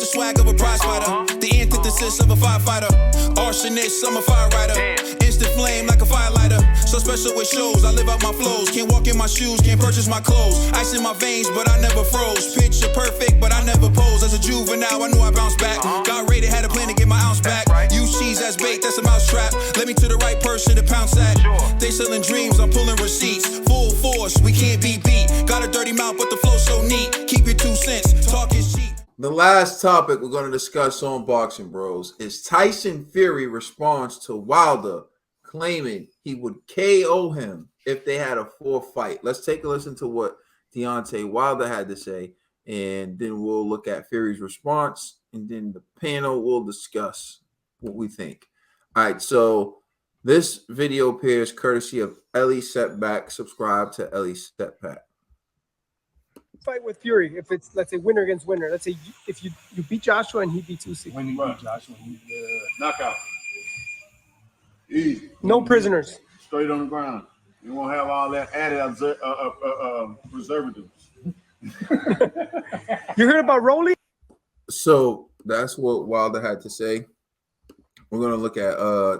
swag of a prize fighter. The antithesis of a firefighter. Arsonist, I'm a fire rider. Instant flame like a firelighter. So special with shows, I live out my flows. Can't walk in my shoes, can't purchase my clothes. Ice in my veins, but I never froze. Picture perfect, but I never pose. As a juvenile, I knew I bounced back. Got rated, had a plan to get my ounce back. Use cheese as bait, that's a mousetrap. Let me to the right person to pounce at. They selling dreams, I'm pulling receipts. Full force, we can't be beat. Got a dirty mouth, but the flow so neat. Keep your 2 cents, talk is cheap. The last topic we're going to discuss on Boxing Bros is Tyson Fury response to Wilder claiming he would KO him if they had a 4th fight. Let's take a listen to what Deontay Wilder had to say, and then we'll look at Fury's response, and then the panel will discuss what we think. All right, so this video appears courtesy of Ellie Setback. Subscribe to Ellie Setback. Fight with Fury, if it's, let's say, winner against winner. Let's say if you beat Joshua and he beats Usyk. When you beat Joshua, knockout. Easy. No prisoners. Straight on the ground. You won't have all that added preservatives. You heard about Rolly? So that's what Wilder had to say. We're going to look at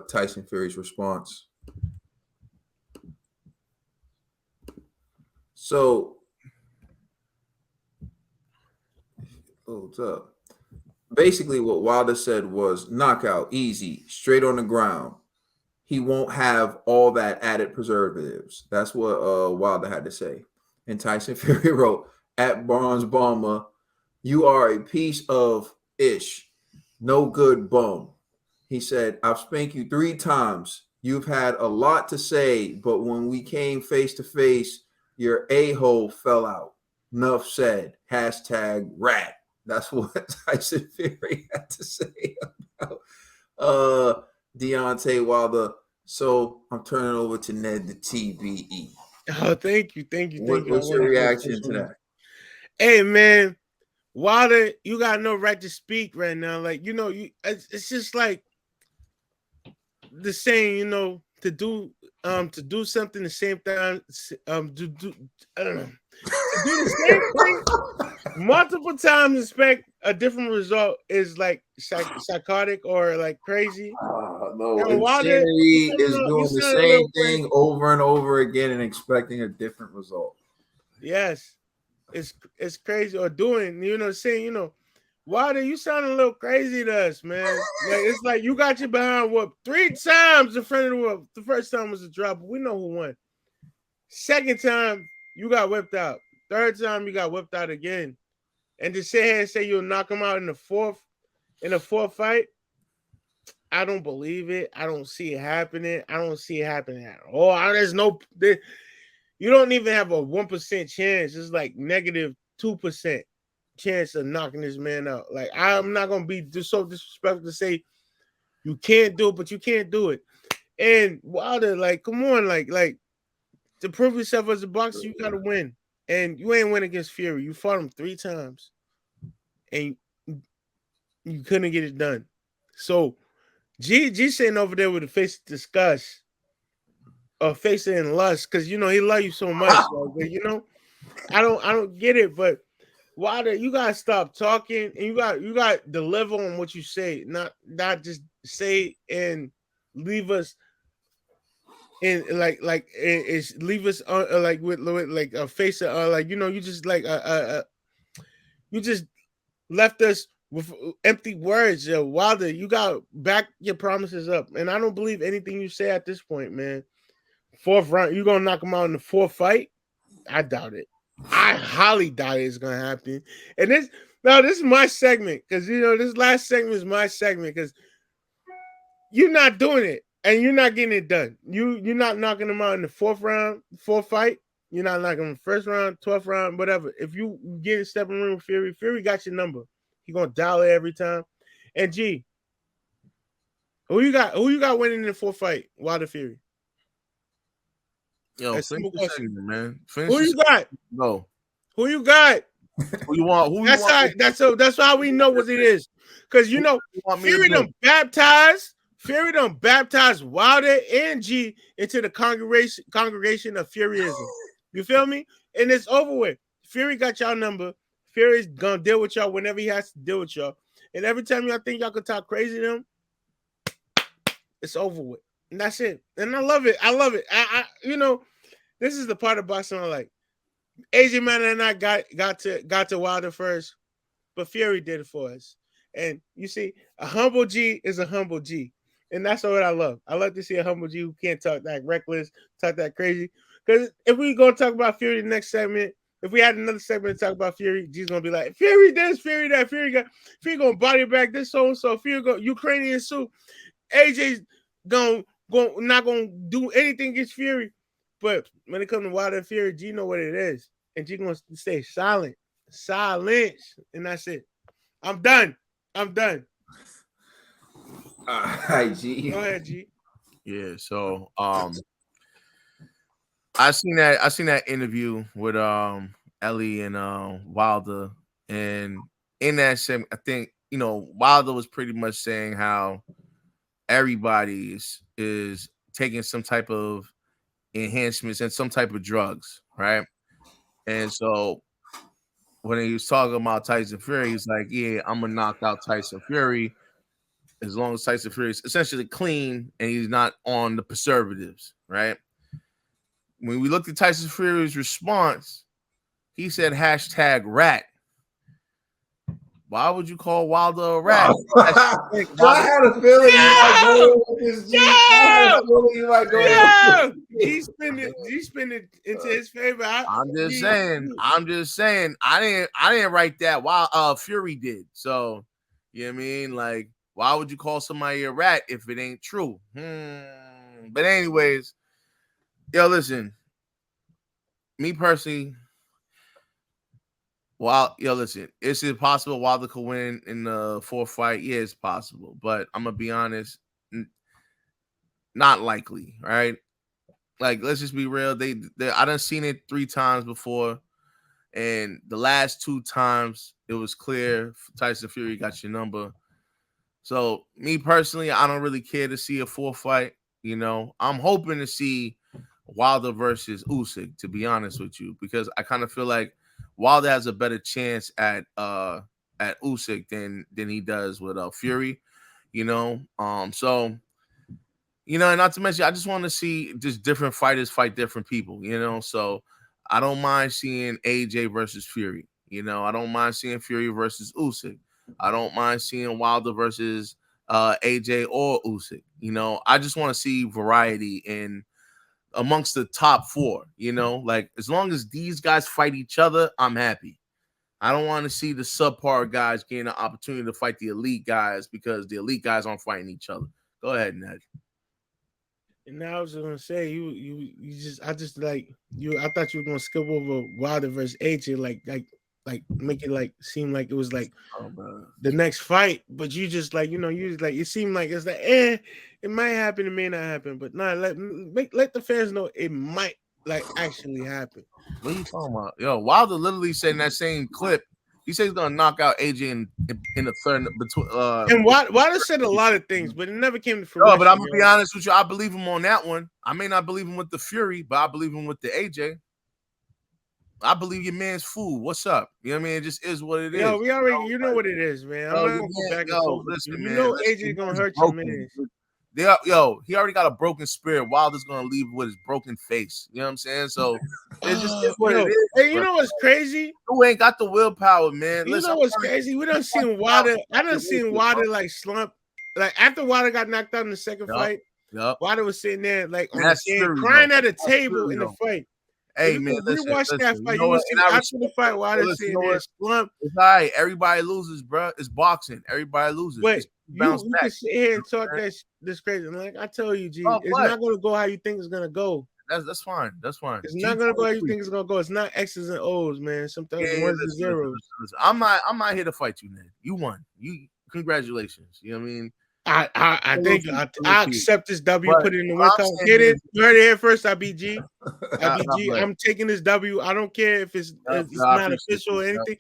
Tyson Fury's response. So, what's up? Basically, what Wilder said was knockout, easy, straight on the ground. He won't have all that added preservatives. That's what Wilder had to say. And Tyson Fury wrote, at Barnes Bomber, you are a piece of ish. No good bum. He said, I've spanked you 3 times. You've had a lot to say, but when we came face to face, your a-hole fell out. Nuff said. Hashtag rat. That's what Tyson Fury had to say about Deontay Wilder. So I'm turning over to Ned, the TBE. Oh, thank you. What's your reaction to that? Hey, man, Wilder, you got no right to speak right now. Like, it's just like the saying, to do something the same time, I don't know. To do the same thing multiple times and expect a different result is like psychotic or like crazy. No, insanity is doing the same thing over and over again and expecting a different result. Yes, it's crazy. Or doing, saying, Wilder, you sounding a little crazy to us, man. Like, it's like you got your behind whooped 3 times in front of the world. The first time was a drop, but we know who won. Second time, you got whipped out. Third time, you got whipped out again. And to sit here and say you'll knock him out in the fourth fight, I don't believe it. I don't see it happening. I don't see it happening at all. You don't even have a 1% chance. It's like negative 2% chance of knocking this man out. Like, I'm not gonna be so disrespectful to say you can't do it, but you can't do it. And Wilder, like, come on, like to prove yourself as a boxer, you gotta win. And you ain't win against Fury. You fought him 3 times, and you couldn't get it done. So G sitting over there with a face of disgust, or face in lust, because he love you so much. But, I don't get it. But Wilder, you gotta stop talking, and you got to deliver on what you say, not just say and leave us. And leave us like with like a face of you just like you just left us with empty words. Wilder, you got back your promises up, and I don't believe anything you say at this point, man. 4th round, you gonna knock him out in the 4th fight? I doubt it. I highly doubt it's gonna happen. And this is my segment, because this last segment is my segment, because you're not doing it. And you're not getting it done. You're not knocking him out in the 4th round, 4th fight. You're not knocking him 1st round, 12th round, whatever. If you get a step in the ring with Fury got your number. He's gonna dial it every time. And G, who you got winning in the 4th fight? Wilder Fury. Yo, finish the segment, man. Who you got? No. Who you got? Who you want? That's how we know what it is. Because Fury done baptized Wilder and G into the congregation of Furyism. You feel me? And it's over with. Fury got y'all number. Fury's gonna deal with y'all whenever he has to deal with y'all. And every time y'all think y'all can talk crazy to them, it's over with. And that's it. And I love it. I love it. I this is the part of boxing I like. AJ Man and I got to Wilder first, but Fury did it for us. And you see, a humble G is a humble G. And that's what I love. I love to see a humble G who can't talk that reckless, talk that crazy. Because if we going to talk about Fury the next segment, if we had another segment to talk about Fury, G's going to be like, Fury this, Fury that, Fury going to body bag this, so-and-so, Fury go Ukrainian soup. AJ's not going to do anything against Fury. But when it comes to Wilder and Fury, G know what it is. And G going to stay silent. And that's it. I'm done. Hi, G. Go ahead, G. Yeah, so I seen that interview with Ellie and Wilder, and in that segment, I think Wilder was pretty much saying how everybody is taking some type of enhancements and some type of drugs, right? And so when he was talking about Tyson Fury, he's like, "Yeah, I'm gonna knock out Tyson Fury as long as Tyson Fury is essentially clean and he's not on the preservatives, right?" When we looked at Tyson Fury's response, he said #rat. Why would you call Wilder a rat? I had a feeling you might go with this, G. I had a feeling you might go with this. He spin it into his favor. I'm just saying. I didn't write that. While Fury did. So, you know what I mean? Like, why would you call somebody a rat if it ain't true? But anyways, listen. Me personally, listen. Is it possible Wilder could win in the fourth fight? Yeah, it's possible. But I'm gonna be honest, not likely. Right? Like, let's just be real. I done seen it 3 times before, and the last 2 times it was clear Tyson Fury got your number. So me personally, I don't really care to see a 4th fight. I'm hoping to see Wilder versus Usyk, to be honest with you, because I kind of feel like Wilder has a better chance at Usyk than he does with Fury. So. And not to mention, I just want to see just different fighters fight different people, So I don't mind seeing AJ versus Fury. I don't mind seeing Fury versus Usyk. I don't mind seeing Wilder versus AJ or Usyk. I just want to see variety in amongst the top 4. Like, as long as these guys fight each other, I'm happy. I don't want to see the subpar guys getting an opportunity to fight the elite guys because the elite guys aren't fighting each other. Go ahead, Ned. And now I was gonna say I thought you were gonna skip over Wilder versus AJ, like make it like seem like it was like the next fight, but you just like it seemed like it's like it might happen, it may not happen, but nah, let the fans know it might like actually happen. What are you talking about? Yo, Wilder literally said in that same clip, he said he's gonna knock out AJ in the third. And Wilder said a lot of things, but it never came to fruition. No, but I'm gonna be honest with you. I believe him on that one. I may not believe him with the Fury, but I believe him with the AJ. I believe your man's fool. What's up? You know what I mean? It just is what it is. Yo, we already, know what it is, man. I'm not gonna go back and forth. Listen, man. AJ's gonna hurt your man. He already got a broken spirit. Wilder's gonna leave with his broken face. You know what I'm saying? So it just is what it is. Hey, you know what's crazy? You ain't got the willpower, man. You know what's crazy? We done seen Wilder. I done seen Wilder like slump. Like after Wilder got knocked out in the second fight, Wilder was sitting there like on the stand, crying at a table in the fight. Hey, man, listen, watch that fight. You will see after the fight, Wilder sitting there slump. It's all right. Everybody loses, bro. It's boxing. Everybody loses. But you can sit here and talk this crazy. Like I tell you, G, it's not going to go how you think it's going to go. That's fine. That's fine. It's not going to go how you think it's going to go. It's not X's and O's, man. Sometimes ones and zeros. Listen. I'm not here to fight you, man. You won. Congratulations. You know what I mean? I think I accept this W. Put it in the one time. Get it? You heard it here first. I beat G. I'm taking this W. I don't care if it's not official or anything.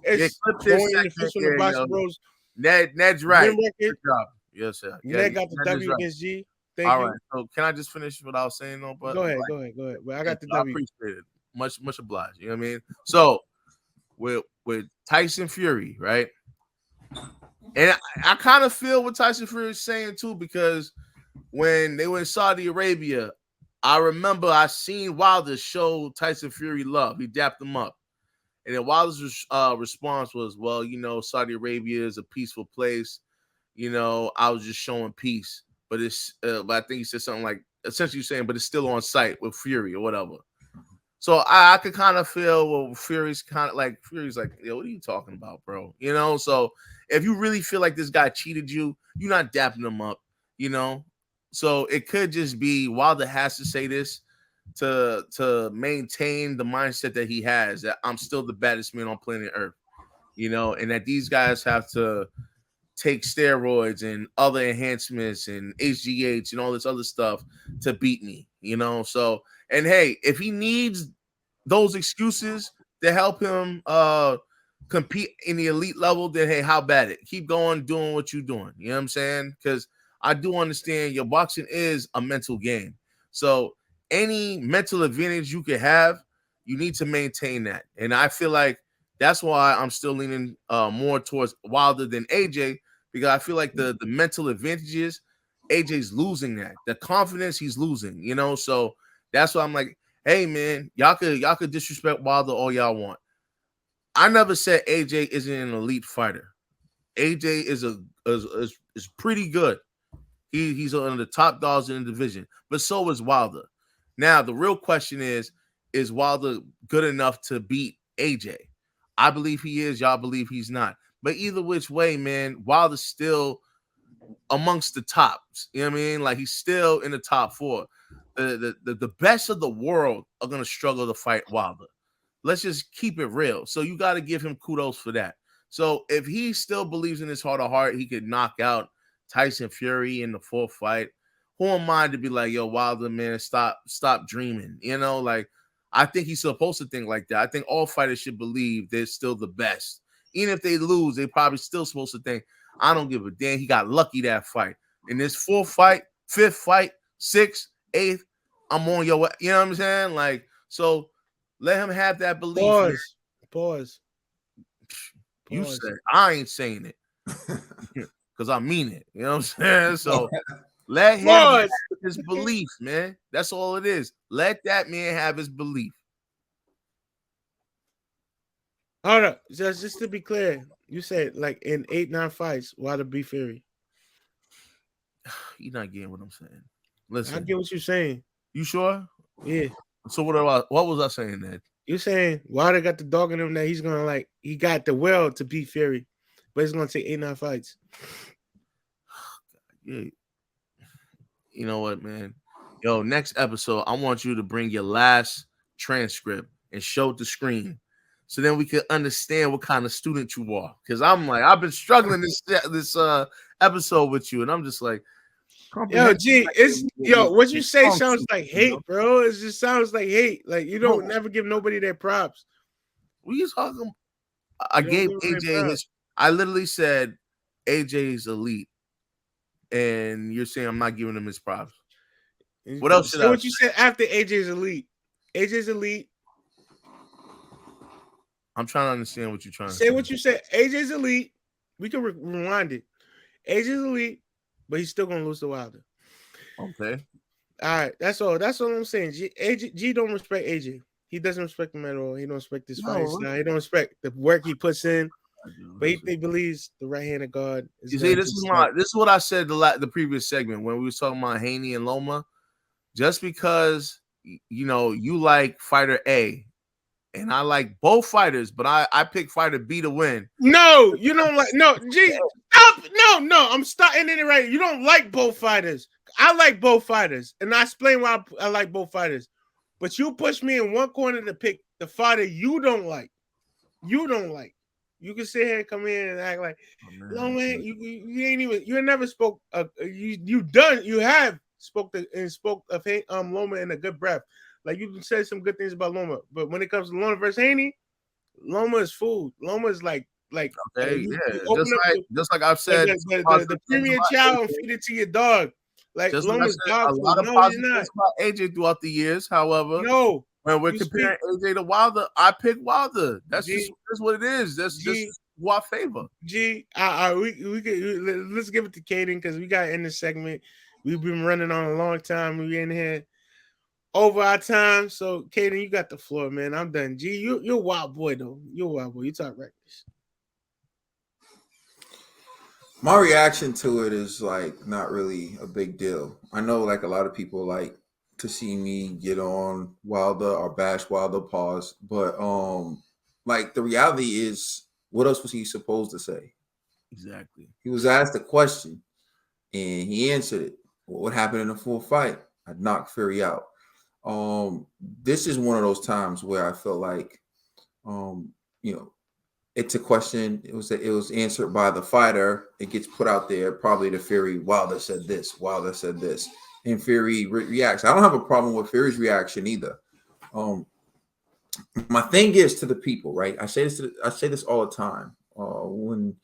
It's going official in Box Bros. Ned's right. Good job. Yes, sir. Ned got the W against G. Thank you. All right. So can I just finish what I was saying though? But go ahead. Well, I got the W. I appreciate it. Much obliged. You know what I mean? So with Tyson Fury, right? And I kind of feel what Tyson Fury is saying too, because when they were in Saudi Arabia, I remember I seen Wilder show Tyson Fury love. He dapped him up. And then Wilder's response was, well, you know, Saudi Arabia is a peaceful place. You know, I was just showing peace. But but I think he said something like, essentially saying, but it's still on site with Fury or whatever. So I could kind of feel, well, Fury's like, yo, what are you talking about, bro? You know, so if you really feel like this guy cheated you, you're not dapping him up, you know? So it could just be Wilder has to say this to maintain the mindset that he has, that I'm still the baddest man on planet Earth, you know, and that these guys have to take steroids and other enhancements and HGH and all this other stuff to beat me, you know? So, and hey, if he needs those excuses to help him compete in the elite level, then hey, how bad it? Keep going, doing what you're doing. You know what I'm saying? Because I do understand your boxing is a mental game. So any mental advantage you could have, you need to maintain that. And I feel like that's why I'm still leaning more towards Wilder than AJ, because I feel like the mental advantages, AJ's losing that. The confidence he's losing, you know? So that's why I'm like, hey, man, y'all could disrespect Wilder all y'all want. I never said AJ isn't an elite fighter. AJ is pretty good. He's one of the top dogs in the division, but so is Wilder. Now, the real question is Wilder good enough to beat AJ? I believe he is. Y'all believe he's not. But either which way, man, Wilder's still amongst the tops. You know what I mean? Like, he's still in the top 4. The best of the world are going to struggle to fight Wilder. Let's just keep it real. So you got to give him kudos for that. So if he still believes in his heart of heart, he could knock out Tyson Fury in the 4th fight. Who am I to be like, yo, Wilder, man, stop dreaming? You know, like, I think he's supposed to think like that. I think all fighters should believe they're still the best. Even if they lose, they probably still supposed to think, I don't give a damn. He got lucky that fight. In this 4th fight, 5th fight, 6th, 8th, I'm on your way. You know what I'm saying? Like, so let him have that belief. Pause. You said, I ain't saying it. Because I mean it. You know what I'm saying? So let him have his belief, man. That's all it is. Let that man have his belief. Hold up. Just to be clear, you said like in 8-9 fights, Wilder beat Fury. You're not getting what I'm saying. Listen. I get what you're saying. You sure? Yeah. So what was I saying then? You're saying Wilder got the dog in him that he's gonna he got the will to beat Fury, but it's gonna take 8-9 fights. Yeah. You know what, man? Yo, next episode, I want you to bring your last transcript and show it the screen, so then we can understand what kind of student you are. Because I'm like, I've been struggling this episode with you, and I'm just like, yo, G, what you say sounds like hate, bro. It just sounds like hate. Like you don't never give nobody their props. What are you talking? I gave AJ his. I literally said AJ's elite, and you're saying I'm not giving him his props. What else should I say? What you said after AJ's elite? AJ's elite. I'm trying to understand what you're trying to say. What you said. AJ's elite. We can rewind it. AJ's elite, but he's still gonna lose to Wilder. Okay. All right. That's all. That's all I'm saying. G don't respect AJ. He doesn't respect him at all. He don't respect his fights. He don't respect the work he puts in. But he believes the right hand of God. You see, this is what I said the previous segment when we was talking about Haney and Loma. Just because you like fighter A, and I like both fighters, but I pick fighter B to win. No, you don't like G. Stop! No, I'm starting it right. You don't like both fighters. I like both fighters, and I explain why I like both fighters. But you push me in one corner to pick the fighter you don't like. You don't like. You can sit here and come in and act like, no man, you ain't even. You never spoke. You have spoke of Loma in a good breath. Like you said some good things about Loma, but when it comes to Loma versus Haney, Loma is food. Loma is like okay, just like I've said, the premier child and feed it to your dog. Like Loma's dog food. No, you're not. About AJ throughout the years, however, no. When we're comparing AJ to Wilder, I pick Wilder. That's just what it is. That's just who I favor. G, let's give it to Caden because we got in this segment. We've been running on a long time. We in here over our time. So, Caden, you got the floor, man. I'm done. G, you're a wild boy, though. You're a wild boy. You talk reckless. My reaction to it is like not really a big deal. I know like a lot of people like to see me get on Wilder or bash Wilder, pause, but like the reality is, what else was he supposed to say? Exactly. He was asked a question and he answered it. What happened in the full fight? I knocked Fury out. This is one of those times where I feel like it's a question. It was answered by the fighter. It gets put out there, probably to Fury. Wilder said this. Wilder said this, and Fury reacts. I don't have a problem with Fury's reaction either. My thing is to the people, right? I say this all the time when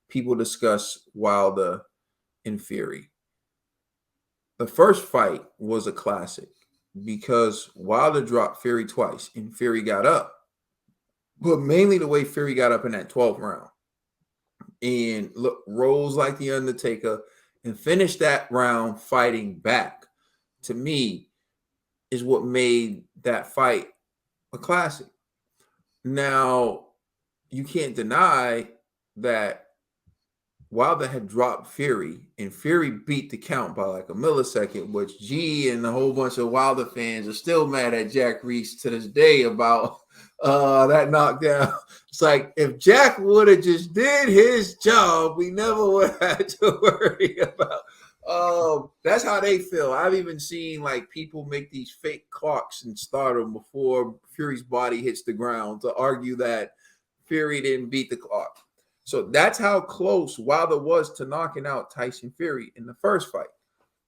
people discuss Wilder and Fury. The first fight was a classic because Wilder dropped Fury twice and Fury got up. But mainly the way Fury got up in that 12th round and rose like the Undertaker and finished that round fighting back, to me, is what made that fight a classic. Now, you can't deny that Wilder had dropped Fury and Fury beat the count by like a millisecond, which G and a whole bunch of Wilder fans are still mad at Jack Reese to this day about that knockdown. It's like if Jack would have just did his job, we never would have had to worry about. That's how they feel. I've even seen like people make these fake clocks and start them before Fury's body hits the ground to argue that Fury didn't beat the clock. So that's how close Wilder was to knocking out Tyson Fury in the first fight.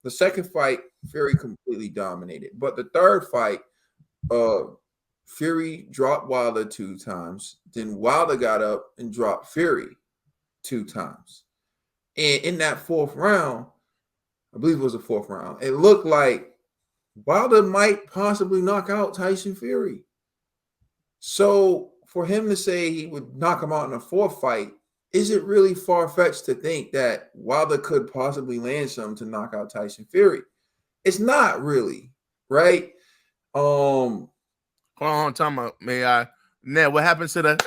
The second fight, Fury completely dominated. But the third fight, Fury dropped Wilder 2 times. Then Wilder got up and dropped Fury 2 times. And in that 4th round, I believe it was the 4th round, it looked like Wilder might possibly knock out Tyson Fury. So for him to say he would knock him out in the 4th fight, is it really far-fetched to think that Wilder could possibly land some to knock out Tyson Fury? It's not really, right? Hold on, time out. May I? Ned, what happens to the?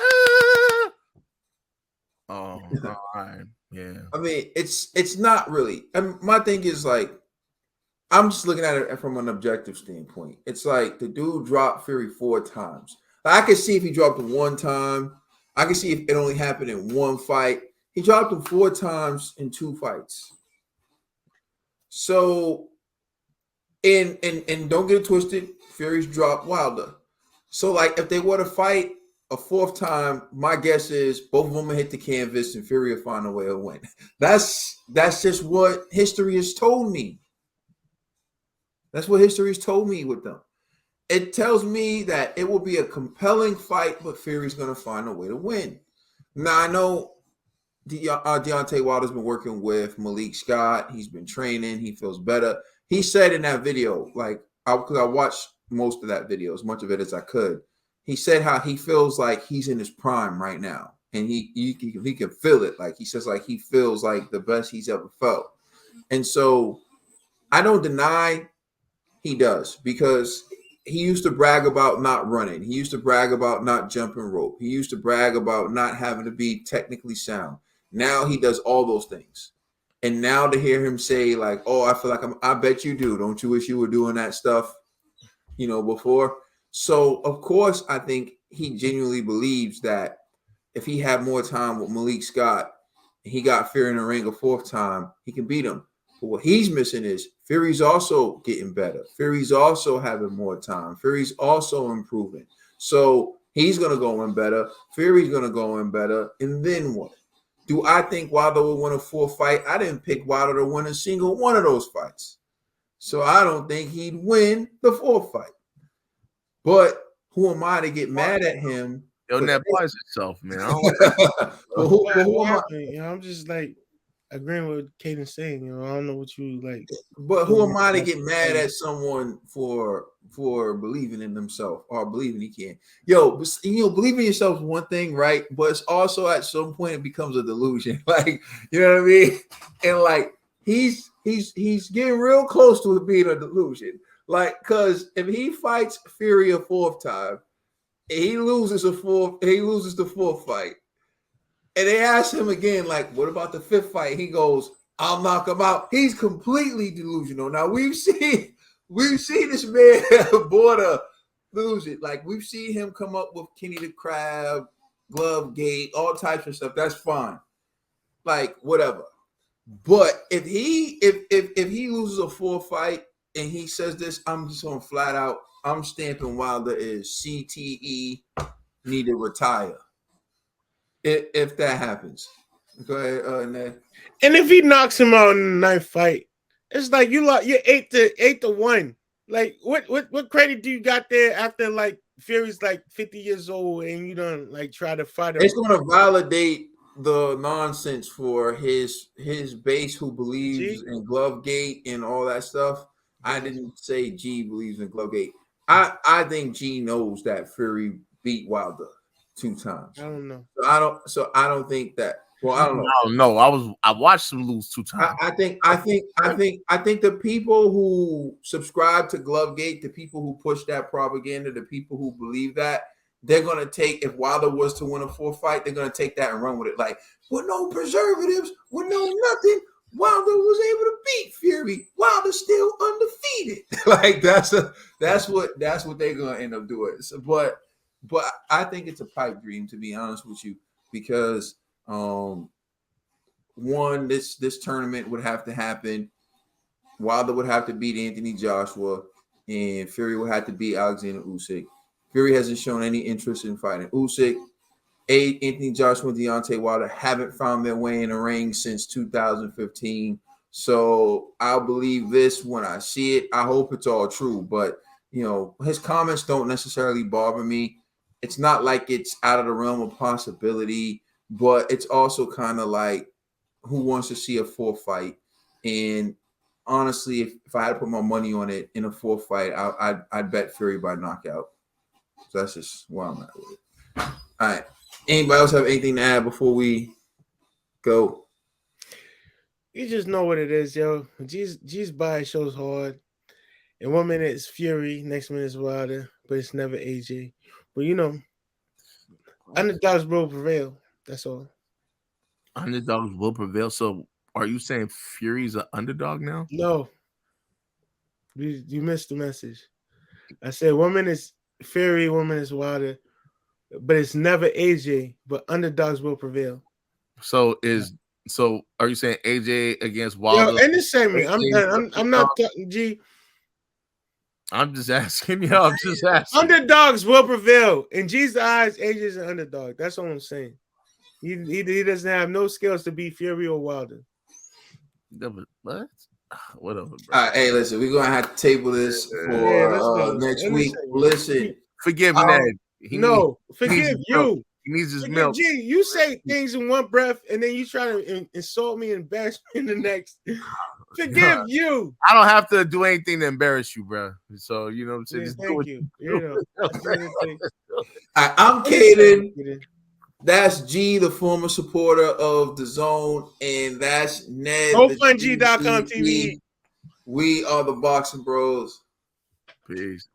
Oh, all right, yeah. I mean, it's not really. And my thing is like, I'm just looking at it from an objective standpoint. It's like the dude dropped Fury 4 times. I could see if he dropped him 1 time. I can see if it only happened in 1 fight. He dropped him 4 times in 2 fights. So, and don't get it twisted, Fury's dropped Wilder. So, like, if they were to fight a 4th time, my guess is both of them will hit the canvas and Fury will find a way to win. That's just what history has told me. That's what history has told me with them. It tells me that it will be a compelling fight, but Fury's going to find a way to win. Now, I know Deontay Wilder's been working with Malik Scott. He's been training. He feels better. He said in that video, like, because I watched most of that video, as much of it as I could, he said how he feels like he's in his prime right now. And he can feel it. Like, he says, like, he feels like the best he's ever felt. And so I don't deny he does, because he used to brag about not running. He used to brag about not jumping rope. He used to brag about not having to be technically sound. Now he does all those things. And now to hear him say like, oh, I feel like I bet you do. Don't you wish you were doing that stuff, before? So, of course, I think he genuinely believes that if he had more time with Malik Scott and he got Fury in the ring a 4th time, he can beat him. But what he's missing is Fury's also getting better. Fury's also having more time. Fury's also improving. So he's going to go in better. Fury's going to go in better. And then what? Do I think Wilder will win a 4th fight? I didn't pick Wilder to win a single one of those fights. So I don't think he'd win the 4th fight. But who am I to get mad at him? Yo, that applies itself, man. I'm just like, agreeing with Caden saying. You know, I don't know what you like. But who am I to get mad at someone for believing in themselves or believing he can? Yo, believing in yourself is one thing, right? But it's also at some point it becomes a delusion. Like, you know what I mean? And like he's getting real close to it being a delusion. Like, because if he fights Fury a fourth time, and he loses the fourth fight, and they ask him again, like, what about the fifth fight? He goes, I'll knock him out. He's completely delusional. Now we've seen this man born a delusion. Like, we've seen him come up with Kenny the Crab, Glove Gate, all types of stuff. That's fine. Like, whatever. But if he loses a fourth fight and he says this, I'm just going flat out, I'm stamping Wilder is CTE, need to retire. If that happens. Go ahead, Ned. And if he knocks him out in the ninth fight, it's like you're 8-1. Like what credit do you got there after like Fury's like 50 years old and you don't like try to fight him? It's going to validate the nonsense for his base who believes in Glovegate and all that stuff. I didn't say G believes in Glovegate. I think G knows that Fury beat Wilder 2 times. I don't know. So I don't think that. Well, I don't know. I don't know. I watched him lose 2 times. I think the people who subscribe to Glovegate, the people who push that propaganda, the people who believe that, they're gonna take, if Wilder was to win a 4th fight, they're gonna take that and run with it. Like, with no preservatives, with no nothing, Wilder was able to beat Fury. Wilder's still undefeated. Like, that's what they're gonna end up doing. So, but I think it's a pipe dream, to be honest with you, because one, this tournament would have to happen. Wilder would have to beat Anthony Joshua, and Fury would have to beat Alexander Usyk. Fury hasn't shown any interest in fighting Usyk. Anthony Joshua and Deontay Wilder haven't found their way in the ring since 2015. So I'll believe this when I see it. I hope it's all true, but his comments don't necessarily bother me. It's not like it's out of the realm of possibility, but it's also kind of like, who wants to see a 4th fight? And honestly, if I had to put my money on it in a 4th fight, I'd bet Fury by knockout. So that's just where I'm at with it. All right. Anybody else have anything to add before we go? You just know what it is, yo. G's body shows hard. And 1 minute it's Fury, next minute it's Wilder, but it's never AJ. But underdogs will prevail. That's all. Underdogs will prevail. So are you saying Fury's an underdog now? No. You missed the message. I said 1 minute it's Fury, 1 minute it's Wilder, but it's never AJ, but underdogs will prevail. So are you saying AJ against Wilder? Yo, in this segment, I'm not talking G. I'm just asking. I'm just asking. Underdogs will prevail. In G's eyes, AJ's an underdog. That's all I'm saying. He doesn't have no skills to beat Fury or Wilder. What? Whatever, bro. All right, hey, listen, we're gonna have to table this for next week. Listen, forgive Ned. Forgive you. He needs his milk. G, you say things in one breath and then you try to insult me and bash me in the next. Forgive you. I don't have to do anything to embarrass you, bro. So you know what I'm saying. Yeah, thank you. I'm Caden. That's G, the former supporter of the Zone, and that's Ned. GoFundG.com TV. We are the Boxing Bros. Peace.